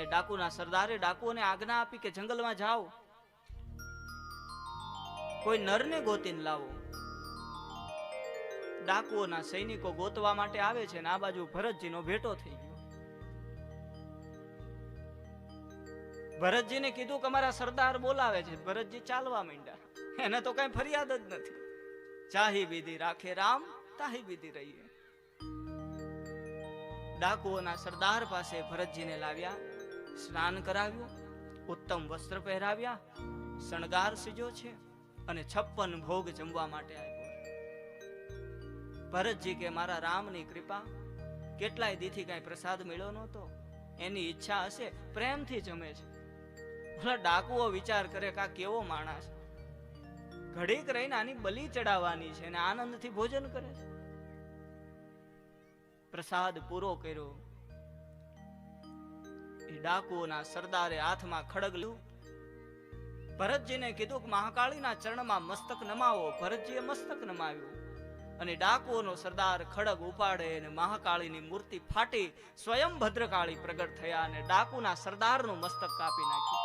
ડાકુના સરદારે ડાકુઓને આજ્ઞા આપી કે જંગલમાં જાઓ, કોઈ નરને ગોતીને લાવો. ડાકુઓના સૈનિકો ગોતવા માટે આવે છે ને આ બાજુ ભરતજીનો ભેટો થઈ ગયો. ભરતજીને કીધું કે અમારા સરદાર બોલાવે છે. ભરતજી ચાલવા માંડ્યા. એને તો કઈ ફરિયાદ જ નથી. ચાહી વિધિ રાખે રામ, તાહી વિધિ રહીએ. ડાકુઓના સરદાર પાસે ભરતજીને લાવ્યા, સ્નાન કરાવ્યું, ઉત્તમ વસ્ત્ર પહેરાવ્યા, શણગાર સીજો છે અને 56 ભોગ જમવા માટે આવ્યો. ભરતજી કે મારા રામની કૃપા, કેટલાય દીથી કઈ પ્રસાદ મળ્યો નહોતો, એની ઈચ્છા હશે, પ્રેમથી જમે છે. ભલા ડાકુઓ વિચાર કરે કે આ કેવો માણસ, ઘડીક રહીને આની બલી ચડાવવાની છે અને આનંદથી ભોજન કરે છે. પ્રસાદ પૂરો કર્યો. એ ડાકુઓના સરદારે હાથમાં ખડગ લીધું. ભરતજીને કીધું કે મહાકાળીના ચરણમાં મસ્તક નમાવો. ભરતજીએ મસ્તક નમાવ્યું અને ડાકુઓનો સરદાર ખડગ ઉપાડે અને મહાકાળીની મૂર્તિ ફાટી સ્વયં ભદ્રકાળી પ્રગટ થયા અને ડાકુના સરદારનું મસ્તક કાપી નાખ્યું.